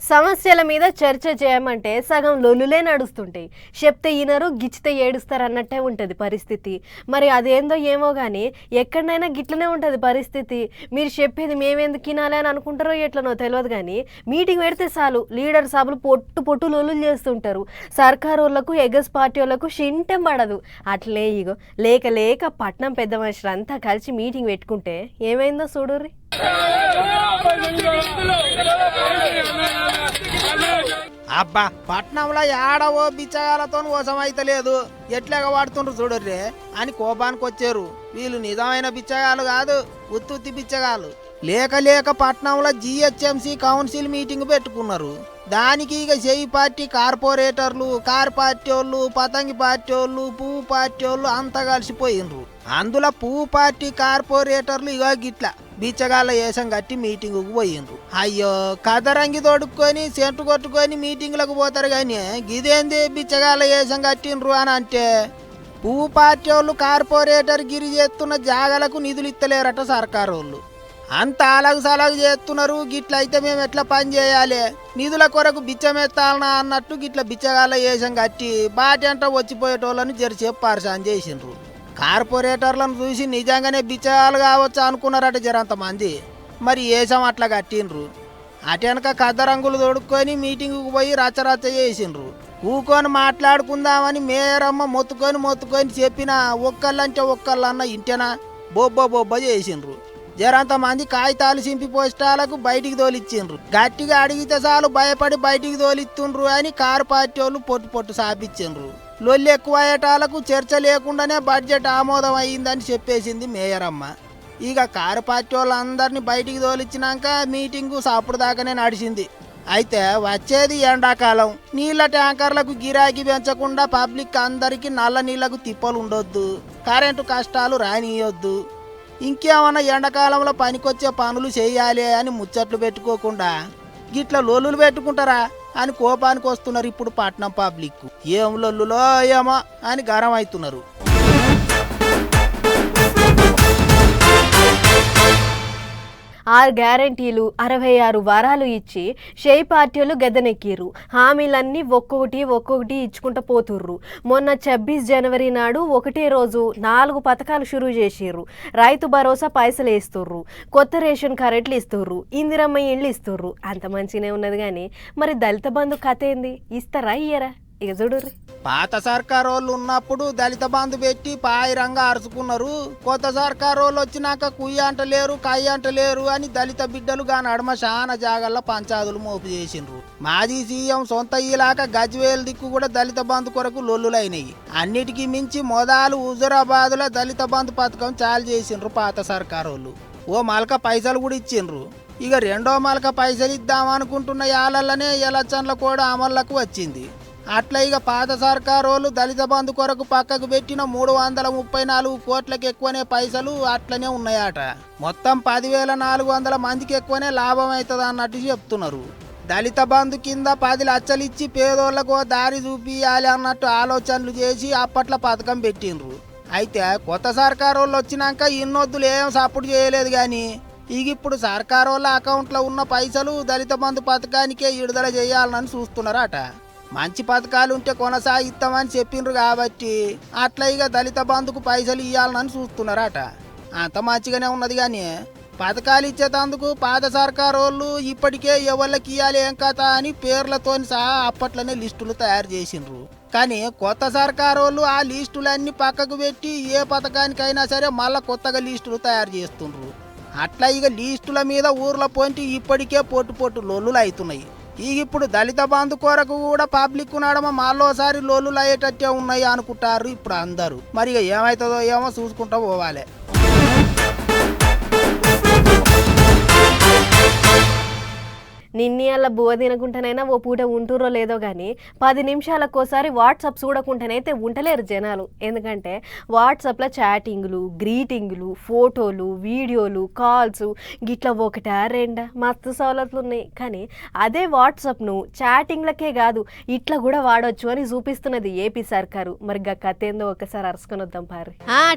సమస్యల మీద చర్చ చేయమంటే సగం లొల్లులే నడుస్తుంటాయి. చెప్తే ఈనరు, గిచ్చితే ఏడుస్తారు అన్నట్టే ఉంటుంది పరిస్థితి. మరి అదేందో ఏమో కానీ ఎక్కడైనా గిట్లనే ఉంటుంది పరిస్థితి. మీరు చెప్పేది మేమెందుకు వినాలి అని అనుకుంటారో ఎట్లనో తెలియదు కానీ మీటింగ్ పెడితే చాలు లీడర్ సభలు పొట్టు పొట్టు లొల్లులు చేస్తుంటారు. సర్కారు వాళ్ళకు ఎగస్ పార్టీ వాళ్ళకు షింటెం పడదు. అట్లే ఇగో లేక లేక పట్నం పెద్ద మనుషులంతా కలిసి మీటింగ్ పెట్టుకుంటే ఏమైందో చూడుర్రి. అబ్బా పట్నంలో ఏడవో బిచ్చగాలతో మోసం అయితే లేదు, ఎట్లాగా వాడుతుండ్రు చూడర్రే అని కోపానికి వచ్చారు. వీళ్ళు నిజమైన బిచ్చగాలు కాదు, ఉత్తుత్తి బిచ్చగాలు. లేక లేక పట్నంలో జిహెచ్ఎంసీ కౌన్సిల్ మీటింగ్ పెట్టుకున్నారు. దానికి ఇక చేయి పార్టీ కార్పొరేటర్లు, కార్ పార్టీ వాళ్ళు, పతంగి పార్టీ వాళ్ళు, పువ్వు పార్టీ వాళ్ళు అంతా కలిసిపోయినరు. అందులో పువ్వు పార్టీ కార్పొరేటర్లు ఇక గిట్ల బిచ్చగాళ్ళ వేషం కట్టి మీటింగ్కు పోయిండ్రు. అయ్యో కదరంగి తొడుక్కొని సెంటు కొట్టుకొని మీటింగ్లకు పోతారు కానీ గిదేంది బిచ్చగాళ్ళ వేషం కట్టిండ్రు అని అంటే పువ్వు పార్టీ వాళ్ళు కార్పొరేటర్ గిరి చేస్తున్న జాగాలకు నిధులు ఇస్తలేరట సర్కారు వాళ్ళు. అంత అలాగు సలాగు చేస్తున్నారు. గిట్ల అయితే మేము ఎట్లా పని చేయాలి, నిధుల కొరకు బిచ్చమెత్తాలనా అన్నట్టు గిట్ల బిచ్చగాళ్ళ వేషం కట్టి బాటి అంట వచ్చిపోయేటోళ్ళని జరసేపు పరిశాన్ చేసిండ్రు. కార్పొరేటర్లను చూసి నిజంగానే బిచ్చగాళ్ళు కావచ్చు అనుకున్నారట జరంతమంది. మరి వేషం అట్లా కట్టిండ్రు. అటెనక కద్దరంగులు తొడుక్కొని మీటింగుకు పోయి రచ్చరచ్చ చేసిండ్రు. కూకొని మాట్లాడుకుందామని మేయరమ్మ మొత్తుకొని చెప్పిన ఒక్కళ్ళంటే ఒక్కళ్ళన్న ఇంటేనా బొబ్బ చేసిండ్రు. జరంతమంది కాగితాలు చింపి పోస్టాలకు బయటికి తోలిచ్చిండ్రు. గట్టిగా అడిగితే చాలు భయపడి బయటికి తోలిస్తుండ్రు అని కారు పార్టీ వాళ్ళు పొట్టు సాపించిండ్రు. లొల్లి ఎక్కువ అయ్యేటాలకు చర్చ లేకుండానే బడ్జెట్ ఆమోదం అయ్యిందని చెప్పేసింది మేయరమ్మ. ఇక కారు పార్టీ వాళ్ళందరినీ బయటికి తోలిచ్చినాక మీటింగు సాపుడు దాకానే నడిచింది. అయితే వచ్చేది ఎండాకాలం, నీళ్ల ట్యాంకర్లకు గిరాకీ పెంచకుండా పబ్లిక్ అందరికీ నల్ల నీళ్లకు తిప్పలు ఉండొద్దు, కరెంటు కష్టాలు రానియొద్దు, ఇంకేమన్నా ఎండాకాలంలో పనికొచ్చే పనులు చేయాలి అని ముచ్చట్లు పెట్టుకోకుండా గిట్ల లొల్లులు పెట్టుకుంటారా అని కోపానికి వస్తున్నారు ఇప్పుడు పట్నం పబ్లిక్. ఏం లొల్లులో ఏమో అని గరం అవుతున్నారు. 6 గ్యారంటీలు 66 వారాలు ఇచ్చి షేయ్ పార్టీలు గద్దెనెక్కిర్రు. హామీలన్నీ ఒక్కొక్కటి ఇచ్చుకుంటూ పోతుర్రు. మొన్న 26 జనవరి నాడు ఒకటే రోజు 4 పథకాలు షురూ చేసిర్రు. రైతు భరోసా పైసలు వేస్తుర్రు, కొత్త రేషన్ కార్డులు ఇస్తుర్రు, ఇందిరమ్మ ఇండ్లు ఇస్తుర్రు. అంత మంచిగానే ఉన్నది కానీ మరి దళిత బంధు కథ ఏంది, ఇస్తారా ఇయ్యరా? ఇక చూడుర్రి. పాత సర్కారు వాళ్ళు ఉన్నప్పుడు దళిత బంధు పెట్టి పాయిరంగా అరుచుకున్నారు. కొత్త సర్కారు వాళ్ళు వచ్చినాక కుయ్య అంటలేరు, కయ్య అంటలేరు అని దళిత బిడ్డలు గా నడమ చాలా జాగల్లో పంచాదులు మోపు చేసిండ్రు. మాజీ సీఎం సొంత ఇలాక గజ్వేల్ దిక్కు కూడా దళిత బంధు కొరకు లొల్లులైనయి. అన్నిటికీ మించి మొదలు హుజురాబాద్ లో దళిత బంధు పథకం చాలు చేసిండ్రు పాత సర్కారు వాళ్ళు. ఓ మలక పైసలు కూడా ఇచ్చిండ్రు. ఇక రెండో మలక పైసలు ఇద్దామనుకుంటున్న యాలల్లనే ఎలక్షన్ల కూడా అమల్లకు వచ్చింది. అట్లా ఇక పాత సర్కారు వాళ్ళు దళిత బంధు కొరకు పక్కకు పెట్టిన 334 కోట్లకు ఎక్కువనే పైసలు అట్లనే ఉన్నాయట. మొత్తం 10,400 మందికి ఎక్కువనే లాభం అవుతుంది అన్నట్టు చెప్తున్నారు. దళిత బంధు కింద 10 లక్షలు ఇచ్చి పేదోళ్లకు దారి చూపియాలి అన్నట్టు ఆలోచనలు చేసి అప్పట్లో పథకం పెట్టిండ్రు. అయితే కొత్త సర్కారు వాళ్ళు వచ్చినాక ఇన్నొద్దులు ఏం సపోర్ట్ చేయలేదు కానీ ఇక ఇప్పుడు సర్కారు వాళ్ళ అకౌంట్లో ఉన్న పైసలు దళిత బంధు పథకానికే విడుదల చేయాలని చూస్తున్నారట. మంచి పథకాలు ఉంటే కొనసాగిస్తామని చెప్పిండ్రు కాబట్టి అట్లా ఇక దళిత బంధుకు పైసలు ఇవ్వాలని చూస్తున్నారట. అంత మంచిగానే ఉన్నది కానీ పథకాలు ఇచ్చేటందుకు పాత సర్కారు వాళ్ళు ఇప్పటికే ఎవరికి ఇవ్వాలి ఏం కథ అని పేర్లతో సహా అప్పట్లోనే లిస్టులు తయారు చేసిండ్రు. కానీ కొత్త సర్కారు వాళ్ళు ఆ లిస్టులన్నీ పక్కకు పెట్టి ఏ పథకానికైనా సరే మళ్ళా కొత్తగా లిస్టులు తయారు చేస్తుండ్రు. అట్లా ఇక లిస్టుల మీద ఊర్ల పొంటి ఇప్పటికే పొట్టు లొల్లులు అవుతున్నాయి. ఇక ఇప్పుడు దళిత బంధు కొరకు కూడా పబ్లిక్ నడమ మళ్ళోసారి లొల్లులు అయ్యేటట్టే ఉన్నాయి అనుకుంటారు ఇప్పుడు అందరూ. మరి ఇక ఏమవుతుందో ఏమో చూసుకుంటూ పోవాలి. నిన్నీళ్ళ బువ్వ తినకుండానైనా ఓ పూట ఉంటురో లేదో కానీ 10 నిమిషాలకోసారి వాట్సాప్ చూడకుండానైతే ఉండలేరు జనాలు. ఎందుకంటే వాట్సాప్లో చాటింగ్లు, గ్రీటింగ్లు, ఫోటోలు, వీడియోలు, కాల్స్ గిట్లా 1-2 మస్తు సవలతులు ఉన్నాయి. కానీ అదే వాట్సాప్ను చాటింగ్లకే కాదు ఇట్లా కూడా వాడవచ్చు అని చూపిస్తున్నది ఏపీ సర్కారు. మరి కథ ఏందో ఒకసారి అరుసుకొని వద్దాం పారి.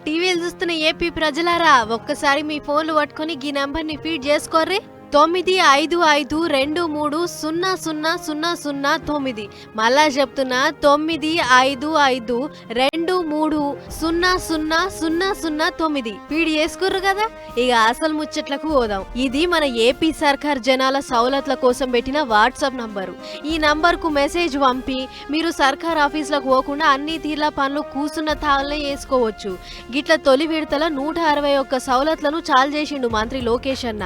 టీవీలు చూస్తున్న ఏపీ ప్రజలారా ఒక్కసారి మీ ఫోన్లు పట్టుకొని ఈ నెంబర్ని ఫీడ్ చేసుకోర్రి. 9552300009. మళ్ళా చెప్తున్నా 9552300009. పీడి చేసుకుర్రు కదా. ఇక అసలు ముచ్చట్లకు పోదాం. ఇది మన ఏపీ సర్కార్ జనాల సౌలతుల కోసం పెట్టిన వాట్సాప్ నంబరు. ఈ నంబర్ కు మెసేజ్ పంపి మీరు సర్కార్ ఆఫీసులకు పోకుండా అన్ని తీర్ల పనులు కూసున్న తాళ్ళనే చేసుకోవచ్చు. గిట్ల తొలి విడతల 161 సౌలతులను చాలు చేసిండు మంత్రి లోకేష్ అన్న.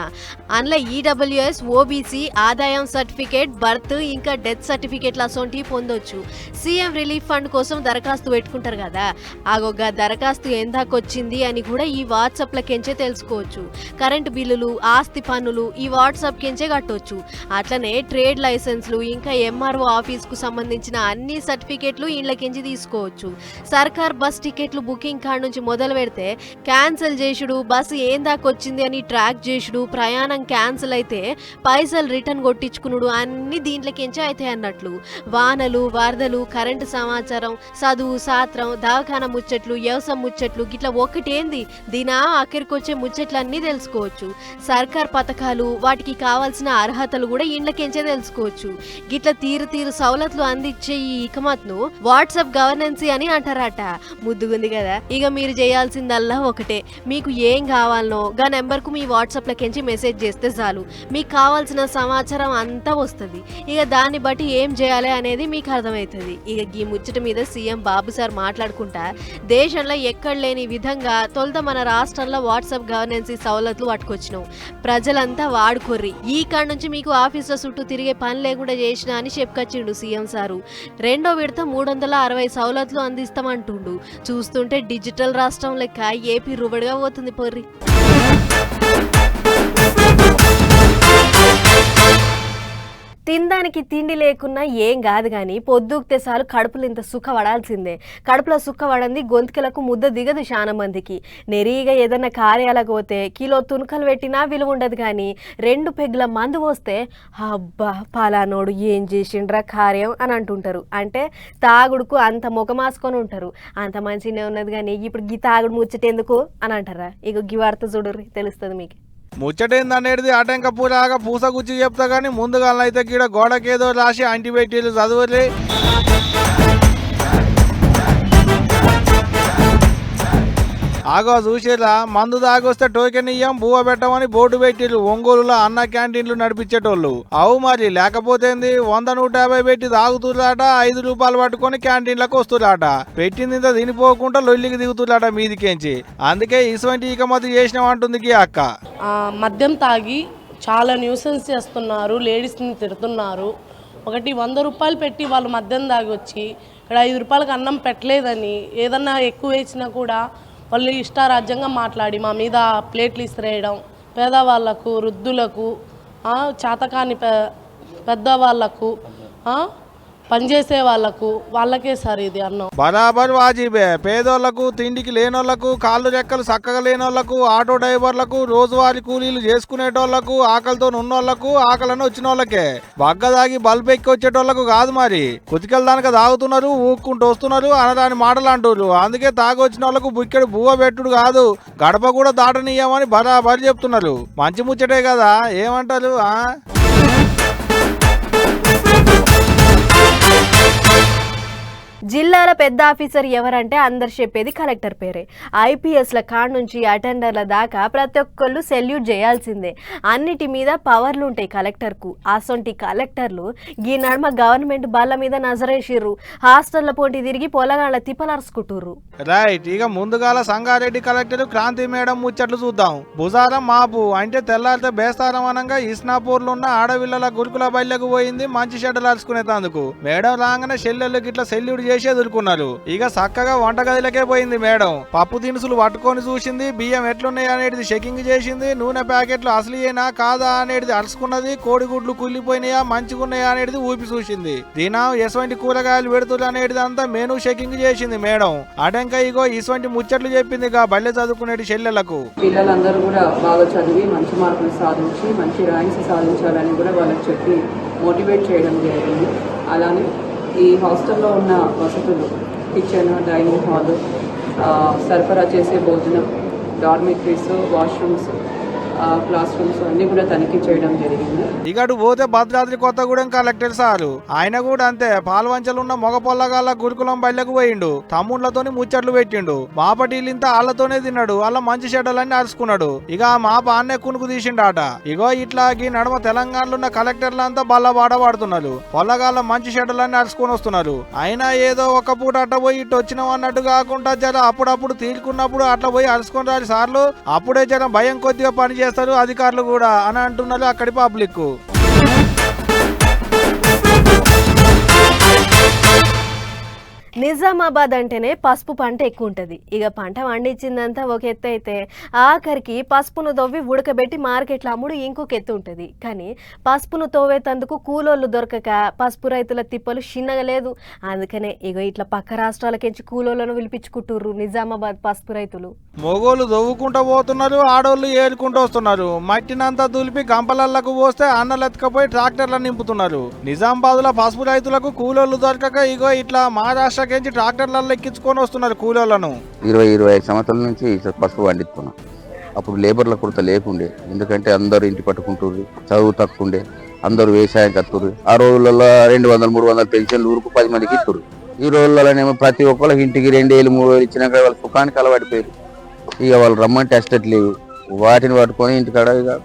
అందులో ఈడబ్ల్యూఎస్, ఓబీసీ, ఆదాయం సర్టిఫికేట్, బర్త్ ఇంకా డెత్ సర్టిఫికేట్ల అసొంటివి పొందొచ్చు. సీఎం రిలీఫ్ ఫండ్ కోసం దరఖాస్తు పెట్టుకుంటారు కదా, ఆగొక్క దరఖాస్తు ఎందాకొచ్చింది అని కూడా ఈ వాట్సాప్ల కెంచే తెలుసుకోవచ్చు. కరెంటు బిల్లులు, ఆస్తి పన్నులు ఈ వాట్సాప్ కెంచే కట్టొచ్చు. అట్లనే ట్రేడ్ లైసెన్స్లు ఇంకా ఎంఆర్ఓ ఆఫీస్కు సంబంధించిన అన్ని సర్టిఫికేట్లు ఇండ్లకెంచి తీసుకోవచ్చు. సర్కార్ బస్ టికెట్లు బుకింగ్ కాడ నుంచి మొదలు పెడితే క్యాన్సిల్ చేసుడు, బస్సు ఏం దాకొచ్చింది అని ట్రాక్ చేసుడు, ప్రయాణం క్యాన్సిల్ అయితే పైసలు రిటర్న్ కొట్టించుకునుడు అన్ని దీంట్లోకించే అయితే అన్నట్లు. వానలు, వరదలు, కరెంటు సమాచారం, చదువు, సాత్రం, దవాఖాన ముచ్చట్లు, వ్యవసాయ ముచ్చట్లు గిట్లా ఒక్కటేంది దీనా అక్కడికొచ్చే ముచ్చట్లన్నీ తెలుసుకోవచ్చు. సర్కార్ పథకాలు, వాటికి కావాల్సిన అర్హతలు కూడా ఇండ్లకెంచే తెలుసుకోవచ్చు. గిట్లా తీరు సౌలతులు అందించే ఈ ఇకమత్ను వాట్సాప్ గవర్నెన్సీ అని అంటారట. ముద్దుగుంది కదా. ఇక మీరు చేయాల్సిందల్లా ఒకటే, మీకు ఏం కావాలనో గా నెంబర్కు మీ వాట్సాప్లకెంచి మెసేజ్ చేస్తే చాలు. మీకు కావాల్సిన సమాచారం అంతా వస్తుంది. ఇక దాన్ని బట్టి ఏం చేయాలి అనేది మీకు అర్థమవుతుంది. ఇక ఈ ముచ్చట మీద సీఎం బాబు సార్ మాట్లాడుకుంటా దేశంలో ఎక్కడ లేని విధంగా తొలుత మన రాష్ట్రంలో వాట్సాప్ గవర్నెన్సీ సౌలతులు పట్టుకొచ్చినాం. ప్రజలంతా వాడుకోర్రి. ఈ కాడ నుంచి మీకు ఆఫీసుల చుట్టూ తిరిగే పని లేకుండా చేసినా అని చెప్పుకొచ్చిండు సీఎం సారు. రెండో విడత 360 సౌలతులు అందిస్తామంటుండు. చూస్తుంటే డిజిటల్ రాష్ట్రం లెక్క ఏపీ రుబడిగా పోతుంది పొర్రి. తినడానికి తిండి లేకున్నా ఏం కాదు కానీ పొద్దుక్తే చాలు కడుపులు ఇంత సుఖపడాల్సిందే. కడుపులో సుఖపడంది గొంతుకలకు ముద్ద దిగదు చాలా మందికి. నెరీగా ఏదన్నా కార్యాలకు పోతే కిలో తునకలు పెట్టినా విలువ ఉండదు. కానీ 2 పెగ్గుల మందు పోస్తే అబ్బా పలానోడు ఏం చేసిండ్రా కార్యం అని అంటుంటారు. అంటే తాగుడుకు అంత ముఖమాసుకొని ఉంటారు. అంత మంచిగానే ఉన్నది కానీ ఇప్పుడు గీ తాగుడు ముచ్చటెందుకు అని అంటారా? ఇక గీ వార్త చూడరు తెలుస్తుంది మీకు. ముచ్చటేందనేది ఆటంక పూలాగా పూసగుచ్చి చెప్తా కానీ ముందుగా అయితే గీడ గోడకేదో రాసి యాంటీబయాటిక్లు చదువులే. ఆగో చూసేలా మందు దాగొస్తే టోకెన్ ఇయ్యం బువ్వ పెట్టమని బోర్డు పెట్టిళ్ళు. ఒంగోలులో అన్న క్యాంటీన్లు నడిపించేటోళ్ళు. అవు మరి లేకపోతే 100-150 పెట్టి తాగుతులాట, 5 రూపాయలు పట్టుకొని క్యాంటీన్లకు వస్తులాట. పెట్టింది ఇంత తినిపోకుండా లొల్లికి దిగుతులాట మీదికేంచి. అందుకే ఇటువంటి ఇకమతి చేసినామంటుంది అక్క. మద్యం తాగి చాలా న్యూసెన్స్ చేస్తున్నారు, లేడీస్ని తిడుతున్నారు. ఒకటి 100 రూపాయలు పెట్టి వాళ్ళు మద్యం తాగి వచ్చి ఇక్కడ 5 రూపాయలకు అన్నం పెట్టలేదని ఏదన్నా ఎక్కువ వేసినా కూడా వాళ్ళు ఇష్టారాజ్యంగా మాట్లాడి మా మీద ప్లేట్లు ఇసిరేయడం, పేదవాళ్లకు, వృద్ధులకు, చేతకాని పెద్దవాళ్లకు, పనిచేసే వాళ్ళకే సార్ ఇది అన్నం. బరాబర్ వాజిబే. పేదోళ్లకు, తిండికి లేనోళ్లకు, కాళ్ళు రెక్కలు చక్కగా లేనోళ్లకు, ఆటో డ్రైవర్లకు, రోజువారీ కూలీలు చేసుకునేటోళ్లకు, ఆకలితో ఉన్నోళ్లకు, ఆకలిని వచ్చిన వాళ్ళకే. బగ్గదాగి బల్బ్ ఎక్కి వచ్చేటోళ్లకు కాదు. మరి కుతికల దానిక తాగుతున్నారు, ఊక్కుంటూ వస్తున్నారు అనరాని మాటలు అంటున్నారు. అందుకే తాగొచ్చిన వాళ్ళకు బుక్కెడు బువ్వ పెట్టుడు కాదు, గడప కూడా దాటనీయమని బరాబర్ చెప్తున్నారు. మంచి ముచ్చటే కదా, ఏమంటారు? జిల్లాల పెద్ద ఆఫీసర్ ఎవరంటే అందరు చెప్పేది కలెక్టర్ పేరే. ఐపీఎస్ల కాడ నుంచి అటెండర్ల దాకా ప్రతి ఒక్కళ్ళు సెల్యూట్ చేయాల్సిందే. అన్నిటి మీద పవర్లు ఉంటాయి కలెక్టర్కు. అసొంటి కలెక్టర్లు ఈ నడుమ గవర్నమెంట్ బల్ల మీద నజరేసిర్రు. హాస్టల్ల పోటీ తిరిగి పొలగాళ్ళ తిప్పలరుచుకుంటుర్రు. రైట్. ఇక ముందుగాల సంగారెడ్డి కలెక్టర్ క్రాంతి మేడం ముచ్చట్లు చూద్దాం. బుజారం మాపు అంటే తెల్లారితే బేస్తారం అనంగా ఇస్నాపూర్లో ఉన్న ఆడవిల్లల గురుకుల బయలకు పోయింది మంచి షెడ్డలు అరుచుకునేందుకు. మేడం రాగానే చెల్లెళ్ళు గిట్లా సెల్యూట్ చేసి ఎదుర్కొన్నారు. ఇక చక్కగా వంటగదిలకే పోయింది మేడం. పప్పు దినుసులు పట్టుకొని చూసింది, బియ్యం ఎట్లున్నాయి అనేది చెకింగ్ చేసింది, నూనె ప్యాకెట్లు అసలేనా కాదా అనేది అరుచుకున్నది, కోడిగుడ్లు కుళ్ళిపోయినాయా మంచిగున్నాయా అనేది ఊపి చూసింది. దినం ఎటువంటి కూరగాయలు పెడుతులు అనేది అంతా మెనూ చెకింగ్ చేసింది మేడం. అటంక ఇగో ఇటువంటి ముచ్చట్లు చెప్పింది బల్లె చదువుకునేటి చెల్లెలకు. పిల్లలందరూ కూడా బాగా చదివి మంచి మార్కులు సాధించి మంచి ర్యాంక్స్ సాధించాలని కూడా వాళ్ళకి చెప్పి మోటివేట్ చేయడం జరిగింది. అలానే ఈ హాస్టల్లో ఉన్న వసతులు, కిచెన్, డైనింగ్ హాల్, సరఫరా చేసే భోజనం, డార్మిటరీస్, వాష్రూమ్స్, క్లాస్ రూమ్స్ అన్నీ కూడా తనిఖీ చేయడం జరిగింది. ఇగడు పోతే భద్రాద్రి కొత్తగూడెం కలెక్టర్ సారు ఆయన కూడా అంతే పాల్వంచలున్న మగ పొల్లగాళ్ళ గురుకులం బయలకు పోయిండు. తమ్ముళ్లతోని ముచ్చట్లు పెట్టిండు. బాపటీలింత వాళ్ళతోనే తిన్నాడు. వాళ్ళ మంచి చెడ్డలన్నీ అరుచుకున్నాడు. ఇక మా బాన్నే కునుకు తీసిండాట. ఇగో ఇట్లా ఈ నడుమ తెలంగాణలో ఉన్న కలెక్టర్లంతా బల్ల బాడబడుతున్నారు. పొల్లగాళ్ళ మంచి చెడ్డలన్నీ అరుచుకొని వస్తున్నారు. అయినా ఏదో ఒక పూట అట్ట పోయి ఇటు వచ్చినాం అన్నట్టు కాకుండా జర అప్పుడప్పుడు తీరుకున్నప్పుడు అట్లా పోయి అరుచుకొని రాలి సార్లు అప్పుడే జర భయం కొద్దిగా పని చేస్తారు అధికారులు కూడా అని అంటున్నారు అక్కడి పబ్లిక్. నిజామాబాద్ అంటేనే పసుపు పంట ఎక్కువ ఉంటుంది. ఇక పంట పండించిందంతా ఒక ఎత్తు అయితే ఆఖరికి పసుపును తవ్వి ఉడకబెట్టి మార్కెట్లో అమ్ముడు ఇంకొక ఎత్తు ఉంటుంది. కానీ పసుపును తవ్వేతందుకు కూలోళ్ళు దొరకక పసుపు రైతుల తిప్పలు చిన్నగా లేదు. అందుకనే ఇక ఇట్లా పక్క రాష్ట్రాలకించి కూలోళ్ళను పిలిపించుకుంటుర్రు నిజామాబాద్ పసుపు రైతులు. మొగోళ్ళు దవ్వుకుంటూ పోతున్నారు, ఆడోళ్ళు ఏరుకుంటూ వస్తున్నారు. మట్టినంతా దులిపి గంపలలకు పోస్తే అన్నలు ఎత్తుకపోయి ట్రాక్టర్లను నింపుతున్నారు. నిజామాబాద్ లో పసుపు రైతులకు కూలోళ్ళు దొరకక ఇగో ఇట్లా మహారాష్ట్ర ట్రాక్టర్లలో ఎక్కించుకొని వస్తున్నారు కూలోళ్లను. 20-25 సంవత్సరాల నుంచి పసుపు పండిస్తున్నాం. అప్పుడు లేబర్ల కొరత లేకుండే, ఎందుకంటే అందరూ ఇంటి పట్టుకుంటారు, చదువు తక్కువండే, అందరూ వ్యవసాయం కత్తురు. ఆ రోజులలో 200-300 పెన్షన్లు ఊరుకు 10 మందికి ఇస్తారు. ఈ రోజులలోనేమో ప్రతి ఒక్కరికి ఇంటికి 2 వేలు 3 వేలు ఇచ్చినాక వాళ్ళ సుఖానికి అలవాడిపోయారు. ఇక వాళ్ళు రమ్మంటే అస్టట్లేవు, వాటిని పట్టుకొని ఇంటికాడ ఇక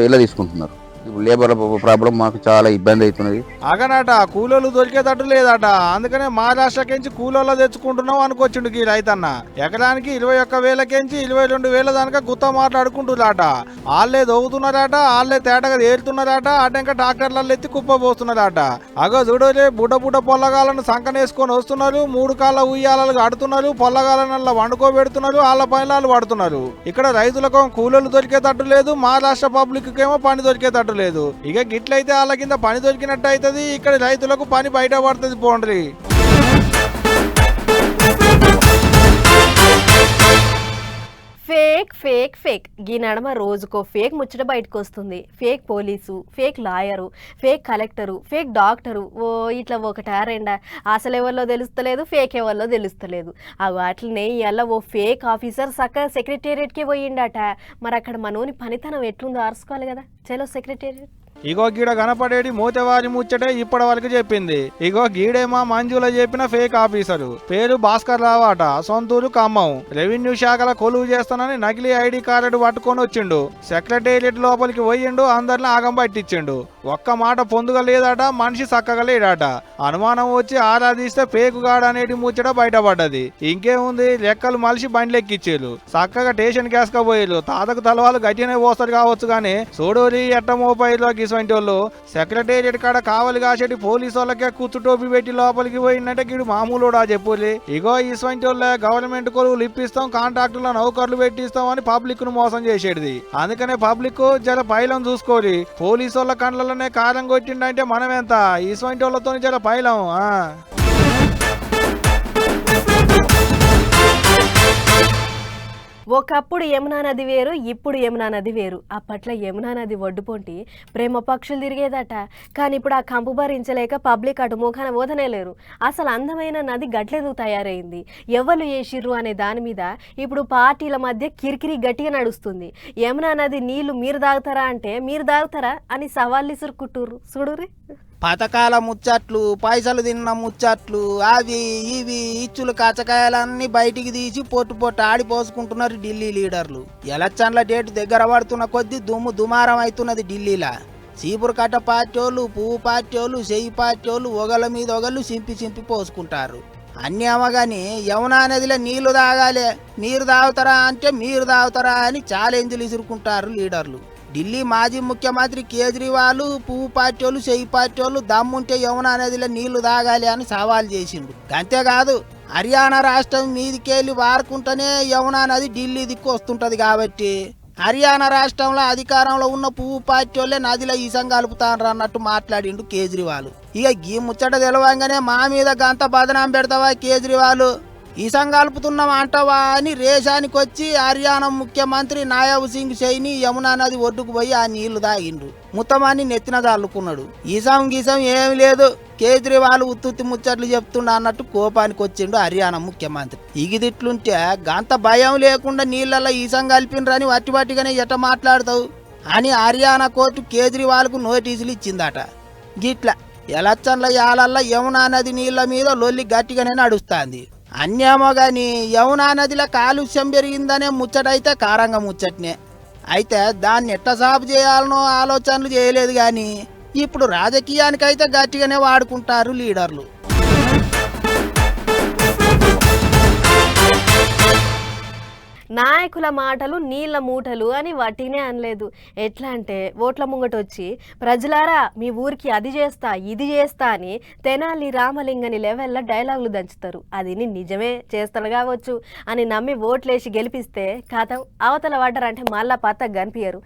ఇలా తీసుకుంటున్నారు. ఇప్పుడు లేబర్ ప్రాబ్లం మాకు చాలా ఇబ్బంది అవుతున్నది. అగనట కూలోళ్ళు దొరికేటట్టు లేదట. అందుకనే మహారాష్ట్రకించి కూలోళ్ళు తెచ్చుకుంటున్నాం అనుకొచ్చిండు ఈ రైతన్న. ఎకరానికి 21,000కించి 22,000 దానిక గుత్త మాట్లాడుకుంటున్నారట. వాళ్ళే దవ్వుతున్నారట, వాళ్ళే తేటగా ఏరుతున్నారట, అటంక ట్రాక్టర్లలో ఎత్తి కుప్ప పోస్తున్నారట. అగో చూడలే బుడ్డ పొల్లగాలను సంకనేసుకొని వస్తున్నారు. 3 కాళ్ళ ఉయ్యాలలు కడుతున్నారు, పొల్లగాలనల్లా వండుకోబెడుతున్నారు, వాళ్ళ పైలాలు పడుతున్నారు. ఇక్కడ రైతులకు కూలోళ్ళు దొరికేటట్టు లేదు, మహారాష్ట్ర పబ్లిక్ ఏమో పని దొరికేటట్టు లేదు. ఇక గిట్లయితే వాళ్ళ కింద పని దొరికినట్టు అవుతుంది, ఇక్కడ రైతులకు పని బయట పడుతుంది. పోండ్రి ఫేక్ ఫేక్ ఫేక్ ఈ నడమ రోజుకో ఫేక్ ముచ్చట బయటకు వస్తుంది. Fake police, fake lawyer, fake collector, fake doctor, ఓ ఇట్లా ఒకటా రెండా అసలు ఎవరిలో తెలుస్తలేదు, ఫేక్ ఎవరిలో తెలుస్తలేదు. వాటిని ఇలా ఓ ఫేక్ ఆఫీసర్ సక్క సెక్రటేరియట్కే పోయిండట. మరి అక్కడ మనోని పనితనం ఎట్లుందో అరుచుకోవాలి కదా. చలో సెక్రటేరియట్. ఇగో గీడ కనపడేది మూతవారి ముచ్చటే ఇప్పటి వరకు చెప్పింది. ఇగో గీడేమా మంజుల చెప్పిన ఫేక్ ఆఫీసరు. పేరు భాస్కర్ రావు అట, సొంతూరు ఖమ్మం. రెవెన్యూ శాఖల కొలువు చేస్తానని నకిలీ ఐడి కార్డు పట్టుకొని వచ్చిండు. సెక్రటేరియట్ లోపలికి పోయిండు, అందరిని ఆగం పట్టించిండు. ఒక్క మాట పొందుగా లేదట, మనిషి చక్కగా లేడట. అనుమానం వచ్చి ఆరాధిస్తే ఫేక్ గాడు అనేటి ముచ్చట బయటపడ్డది. ఇంకేముంది, లెక్కలు మలిసి బండ్లు ఎక్కిచ్చేరు. చక్కగా స్టేషన్ కేసుకపోయేరు. తాతకు తలవాళ్ళు గట్టినే పోస్తారు కావచ్చు కానీ చూడోరి ఎట్టమోపైలో ఇటువంటి వాళ్ళు సెక్రటేరియట్ కాడ కావలి కాసేటి పోలీసు వాళ్ళకే కుచ్చుటోపి పెట్టి లోపలికి పోయిందంటే గిడు మామూలుడా చెప్పులే. ఇగో ఇటువంటి వాళ్ళ గవర్నమెంట్ కొలువులు ఇప్పిస్తాం, కాంట్రాక్టుల నౌకర్లు పెట్టిస్తాం అని పబ్లిక్ ను మోసం చేసేది. అందుకనే పబ్లిక్ జర పైలం చూసుకోరి. పోలీసు వాళ్ళ కండ్లలోనే కారం కొట్టిండంటే మనమెంత ఇటువంటి వాళ్ళతో జర పైలం. ఒకప్పుడు యమునా నది వేరు, ఇప్పుడు యమునా నది వేరు. అప్పట్లో యమునా నది ఒడ్డుపోంటి ప్రేమ పక్షులు తిరిగేదట. కానీ ఇప్పుడు ఆ కంపు భరించలేక పబ్లిక్ అటు ముఖాన ఓదనేలేరు. అసలు అందమైన నది గట్లెదు తయారైంది. ఎవరు చేసిర్రు అనే దాని మీద ఇప్పుడు పార్టీల మధ్య కిరికిరి గట్టిగా నడుస్తుంది. యమునా నది నీళ్లు మీరు తాగుతారా అంటే మీరు తాగుతారా అని సవాళ్ళు ఇసురుకుంటుర్రు. చూడుర్రి పథకాల ముచ్చట్లు, పైసలు తిన్న ముచ్చట్లు, అవి ఇవి ఇచ్చులు కచ్చకాయలన్నీ బయటికి తీసి పొట్టు ఆడిపోసుకుంటున్నారు ఢిల్లీ లీడర్లు. ఎలక్షన్ల డేట్ దగ్గర పడుతున్న కొద్దీ దుమారం అవుతున్నది ఢిల్లీలా. చీపురు కట్ట పార్టీ వాళ్ళు, పువ్వు పార్టీ వాళ్ళు, చెయ్యి పార్టీ వాళ్ళు ఒకళ్ళ మీద ఒకళ్ళు చింపి పోసుకుంటారు. అన్నీ అమ్మగాని యమునా నదిలో నీళ్లు తాగాలి, మీరు తాగుతారా అంటే మీరు తాగుతారా అని ఛాలెంజ్లు ఇసురుకుంటారు లీడర్లు. ఢిల్లీ మాజీ ముఖ్యమంత్రి కేజ్రీవాల్, పువ్వు పార్టీ వాళ్ళు, చెయ్యి పార్టీ వాళ్ళు దమ్ముంటే యమునా నదిలో నీళ్లు తాగాలి అని సవాల్ చేసిండు. అంతేకాదు హర్యానా రాష్ట్రం మీదికెళ్ళి వారుకుంటేనే యమునా నది ఢిల్లీ దిక్కు వస్తుంటది. కాబట్టి హర్యానా రాష్ట్రంలో అధికారంలో ఉన్న పువ్వు పార్టీ వాళ్ళే నదిలో ఈసం కలుపుతాను అన్నట్టు మాట్లాడిండు కేజ్రీవాల్. ఇక ఈ ముచ్చట తెలవంగానే మా మీద గంత బదనాం పెడతావా కేజ్రీవాల్, ఈసం కలుపుతున్నాం అంటవా అని రేషానికి వచ్చి హర్యానా ముఖ్యమంత్రి నాయాబ్ సింగ్ సైని యమునా నది ఒడ్డుకు పోయి ఆ నీళ్లు తాగిండు. ముత్తమాన్ని నెత్తిన చల్లుకున్నాడు. ఈసం గీసం ఏమి లేదు, కేజ్రీవాల్ ఉత్తుత్తి ముచ్చట్లు చెప్తుండ అన్నట్టు కోపానికి వచ్చిండు హర్యానా ముఖ్యమంత్రి. ఇగిదిట్లుంటే గంత భయం లేకుండా నీళ్ళల్లో ఈసం కలిపినరని వట్టిగానే ఎట మాట్లాడతావు అని హర్యానా కోర్టు కేజ్రీవాల్కు నోటీసులు ఇచ్చిందట. గిట్ల ఎలక్షన్ల యాలల్ల యమునా నది నీళ్ల మీద లొల్లి గట్టిగానే నడుస్తుంది. అన్యేమో గాని యమునా నదిలో కాలుష్యం పెరిగిందనే ముచ్చటైతే కారంగా ముచ్చటనే. అయితే దాన్ని ఎట్ట సాపు చేయాలనో ఆలోచనలు చేయలేదు కానీ ఇప్పుడు రాజకీయానికైతే గట్టిగానే వాడుకుంటారు లీడర్లు. నాయకుల మాటలు నీళ్ల మూటలు అని వట్టినే అనలేదు. ఎట్లా అంటే ఓట్ల ముంగట వచ్చి ప్రజలారా మీ ఊరికి అది చేస్తా ఇది చేస్తా అని తెనాలి రామలింగని లెవెల్లో డైలాగులు దంచుతారు. అది నిజమే చేస్తాడు కావచ్చు అని నమ్మి ఓట్లేసి గెలిపిస్తే కథం అవతల పడ్డారంటే మళ్ళా పత్త కనిపించరు.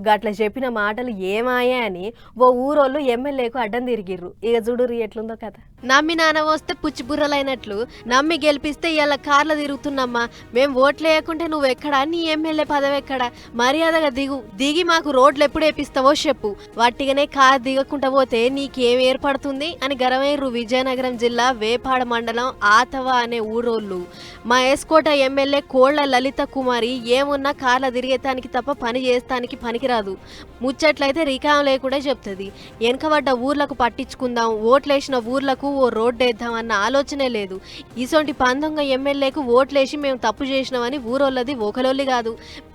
గట్ల చెప్పిన మాటలు ఏమాయే అని ఓ ఊరోళ్ళు ఎమ్మెల్యేకు అడ్డం తిరిగిర్రు. ఇక చూడుర్రి ఎట్లుందో కథ. నమ్మి నాన్న వస్తే పుచ్చిబుర్రలైనట్లు నమ్మి గెలిపిస్తే ఇలా కార్లు తిరుగుతున్నామ్మా, మేము ఓట్లేయకుంటే నువ్వెక్కడా, నీ ఎమ్మెల్యే పదవి ఎక్కడా, మర్యాదగా దిగి మాకు రోడ్లు ఎప్పుడు వేపిస్తావో చెప్పు, వట్టిగానే కారు దిగకుండా పోతే నీకేం ఏర్పడుతుంది అని గరవైర్రు విజయనగరం జిల్లా వేపాడ మండలం ఆతవ అనే ఊరోళ్ళు. మా ఎస్కోట ఎమ్మెల్యే కోళ్ల లలిత కుమారి ఏమున్నా కార్ల తిరిగేతానికి తప్ప పని చేస్తానికి పనికిరాదు, ముచ్చట్లయితే రికాం లేకుండా చెప్తుంది. వెనకబడ్డ ఊర్లకు పట్టించుకుందాం, ఓట్లేసిన ఊర్లకు ఓ రోడ్డు వేద్దామన్న ఆలోచనే లేదు. ఇసొంటి పందొంగ ఎమ్మెల్యేకు ఓట్లేసి మేము తప్పు చేసినామని ఊరోళ్ళది ఒకలోళ్ళి కాదు.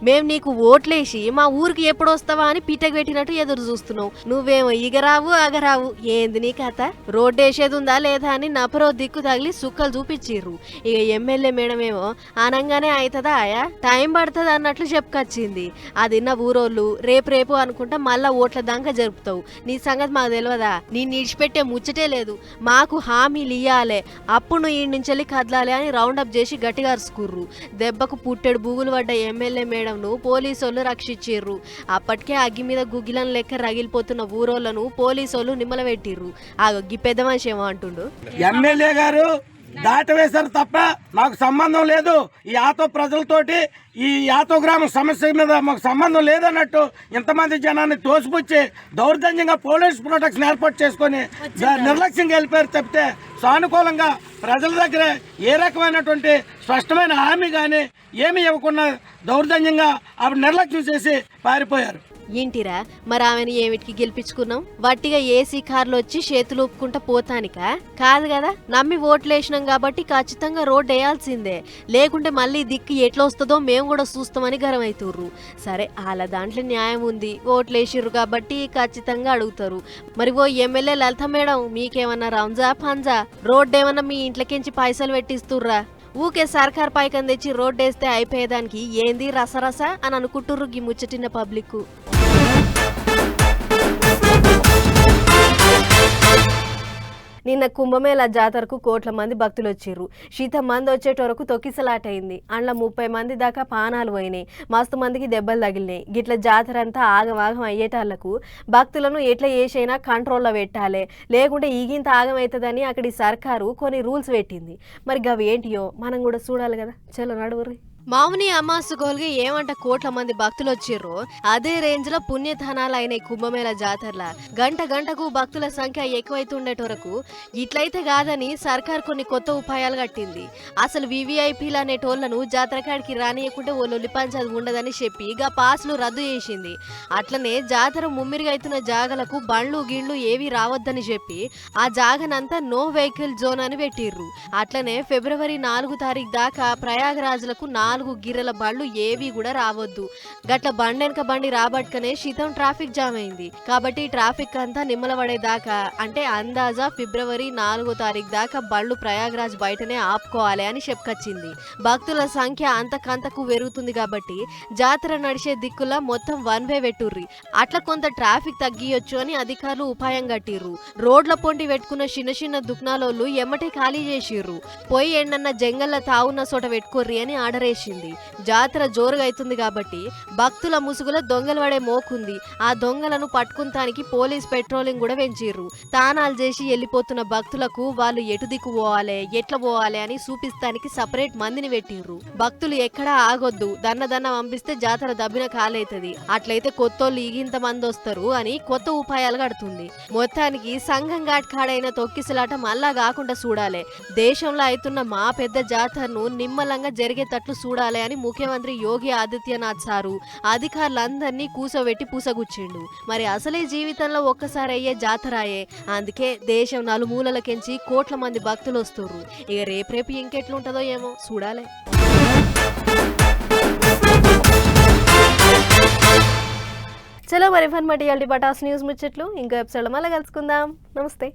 మేము నీకు ఓట్లేసి మా ఊరికి ఎప్పుడు వస్తావా అని పిట్టకు పెట్టినట్టు ఎదురు చూస్తున్నావు. నువ్వేమో ఇగరావు అగరావు, ఏంది నీ కథ? రోడ్డు వేసేది ఉందా లేదా అని నపరో దిక్కు తగిలి సుక్కలు చూపించిర్రు. ఇక ఎమ్మెల్యే మేడమేమో అనంగానే అవుతుందా ఆయా టైం పడుతుంది అన్నట్లు చెప్పుకొచ్చింది. అదిన్న ఊరోళ్ళు రేపు అనుకుంటా మళ్ళా ఓట్ల దాకా జరుపుతావు. నీ సంగతి మాకు తెలియదా? నీ నిడిచిపెట్టే ముచ్చటే లేదు, మాకు హామీలు ఇయ్యాలే, అప్పుడు ఈ నుంచి కదలాలి అని రౌండప్ చేసి గట్టిగా అరుచుకుర్రు. దెబ్బకు పుట్టెడు బూగులు పడ్డ ఎమ్మెల్యే మేడంను పోలీసోళ్ళు రక్షించిర్రు. అప్పటికే అగ్గి మీద గుగ్గిలను లెక్క రగిలిపోతున్న ఊరోళ్లను పోలీసోళ్ళు నిమ్మలబెట్టిర్రు. ఆ గీ పెద్ద మనిషి ఏమో అంటుండు, ఎమ్మెల్యే గారు దాటవేశారు తప్ప మాకు సంబంధం లేదు, ఈ ఆటో ప్రజలతోటి ఈ ఆటో గ్రామం సమస్య మీద మాకు సంబంధం లేదన్నట్టు ఇంతమంది జనాన్ని తోసిపుచ్చి దౌర్జన్యంగా పోలీస్ ప్రొటెక్షన్ ఏర్పాటు చేసుకొని నిర్లక్ష్యంగా వెళ్ళిపోయారు తప్పితే సానుకూలంగా ప్రజల దగ్గర ఏ రకమైనటువంటి స్పష్టమైన హామీ కానీ ఏమి ఇవ్వకుండా దౌర్జన్యంగా అప్పుడు నిర్లక్ష్యం చేసి పారిపోయారు. ఏంటిరా మరి ఆమెను ఏమిటికి గెలిపించుకున్నాం? వట్టిగా ఏసీ కార్లు వచ్చి చేతులు ఒప్పుకుంటా పోతానికా? కాదు కదా, నమ్మి ఓట్లేసినాం కాబట్టి ఖచ్చితంగా రోడ్డు వేయాల్సిందే, లేకుంటే మళ్ళీ దిక్కు ఎట్లా వస్తుందో మేము కూడా చూస్తామని గరమైతుర్రు. సరే వాళ్ళ దాంట్లో న్యాయం ఉంది, ఓట్లేసిర్రు కాబట్టి ఖచ్చితంగా అడుగుతారు. మరి ఓ ఎమ్మెల్యే లలిత మేడం మీకేమన్నా రంజా పంజా, రోడ్డు ఏమన్నా మీ ఇంట్లోకించి పైసలు పెట్టిస్తుర్రా? ఊకే సర్కార్ పైకం తెచ్చి రోడ్డేస్తే అయిపోయేదానికి ఏంది రసరస అని అనుకుంటుర్రు గీ ముచ్చటిన పబ్లిక్. నిన్న కుంభమేళా జాతరకు కోట్ల మంది భక్తులు వచ్చిర్రు. శీతం మంది వచ్చేటోరకు తొక్కిసలాటైంది. అందులో 30 మంది దాకా పానాలు పోయినాయి, మస్తు మందికి దెబ్బలు తగిలినాయి. గిట్ల జాతర అంతా ఆగమాగం అయ్యేటాళ్లకు భక్తులను ఎట్లా చేసైనా కంట్రోల్లో పెట్టాలి, లేకుంటే ఈగింత ఆగమవుతుందని అక్కడి సర్కారు కొన్ని రూల్స్ పెట్టింది. మరి గవి ఏంటియో మనం కూడా చూడాలి కదా. చలో నడువుర్రి. మాముని అమాసుకోలుగా ఏమంట కోట్ల మంది భక్తులు వచ్చిర్రో అదే రేంజ్ లో పుణ్యధానాలు అయినాయి కుంభమేళా జాతరల. గంటకు భక్తుల సంఖ్య ఎక్కువైతుండేటోరకు ఇట్లయితే కాదని సర్కార్ కొన్ని కొత్త ఉపాయాలు కట్టింది. అసలు వివిఐపీలు అనేటోళ్లను జాతర కాడికి రానియకుంటే ఓ లొల్లి పంచాది ఉండదని చెప్పి గా పాసులు రద్దు చేసింది. అట్లనే జాతర ముమ్మిరిగా అవుతున్న జాగలకు బండ్లు గిళ్లు ఏవి రావద్దని చెప్పి ఆ జాగనంతా నో వెహికల్ జోన్ అని పెట్టిర్రు. అట్లనే ఫిబ్రవరి 4 తారీఖు దాకా ప్రయాగరాజులకు 4 గిర్రల బండ్లు ఏవి కూడా రావద్దు. గట్ల బండెనక బండి రాబట్టుకనే శీతం ట్రాఫిక్ జామ్ అయింది. కాబట్టి ట్రాఫిక్ అంతా నిమ్మలబడేదాకా అంటే అందాజా ఫిబ్రవరి 4 తారీఖు దాకా బండ్లు ప్రయాగరాజ్ బయటనే ఆపుకోవాలి అని చెప్పుకొచ్చింది. భక్తుల సంఖ్య అంతకంతకు పెరుగుతుంది కాబట్టి జాతర నడిచే దిక్కులా మొత్తం 1 వే పెట్టుర్రి. అట్లా కొంత ట్రాఫిక్ తగ్గియొచ్చు అని అధికారులు ఉపాయం కట్టిర్రు. రోడ్ల పొంటి పెట్టుకున్న చిన్న దుకాణాలోళ్ళు ఎమ్మటే ఖాళీ చేసిర్రు. పోయి ఎండన్న జంగల్ల తావున్న చోట పెట్టుకోర్రి అని ఆర్డర్ లేచింది. జాతర జోరుగా అవుతుంది కాబట్టి భక్తుల ముసుగులో దొంగలు పడే మోకుంది. ఆ దొంగలను పట్టుకుంటానికి పోలీస్ పెట్రోలింగ్ కూడా పెంచిర్రు. తానాలు చేసి వెళ్ళిపోతున్న భక్తులకు వాళ్ళు ఎటు దిక్కు పోవాలి, ఎట్లా పోవాలి అని చూపిస్తానికి సపరేట్ మందిని పెట్టిర్రు. భక్తులు ఎక్కడా ఆగొద్దు, దన్న పంపిస్తే జాతర దబ్బిన కాలైతది, అట్లయితే కొత్తోళ్ళు ఈగింత మంది వస్తారు అని కొత్త ఉపాయాలు కడుతుంది. మొత్తానికి సంఘం ఘాట్ కాడైన తొక్కిసలాట మళ్ళా కాకుండా చూడాలి. దేశంలో అవుతున్న మా పెద్ద జాతరను నిమ్మలంగా జరిగేటట్లు చూడాలి అని ముఖ్యమంత్రి యోగి ఆదిత్యనాథ్ సారు అధికారులందరినీ కూసోబెట్టి పూసగుచ్చిండు. మరి అసలే జీవితంలో ఒక్కసారి అయ్యే జాతరాయే, అందుకే దేశం నలుమూలలకెంచి కోట్ల మంది భక్తులు వస్తుర్రు. ఇక రేపు ఇంకెట్లుంటదో ఏమో చూడాలి. చలో మరి ఫన్ మటి పటాస్ న్యూస్ ముచ్చట్లు ఇంకో ఎపిసోడ్ మళ్ళీ కలుసుకుందాం. నమస్తే.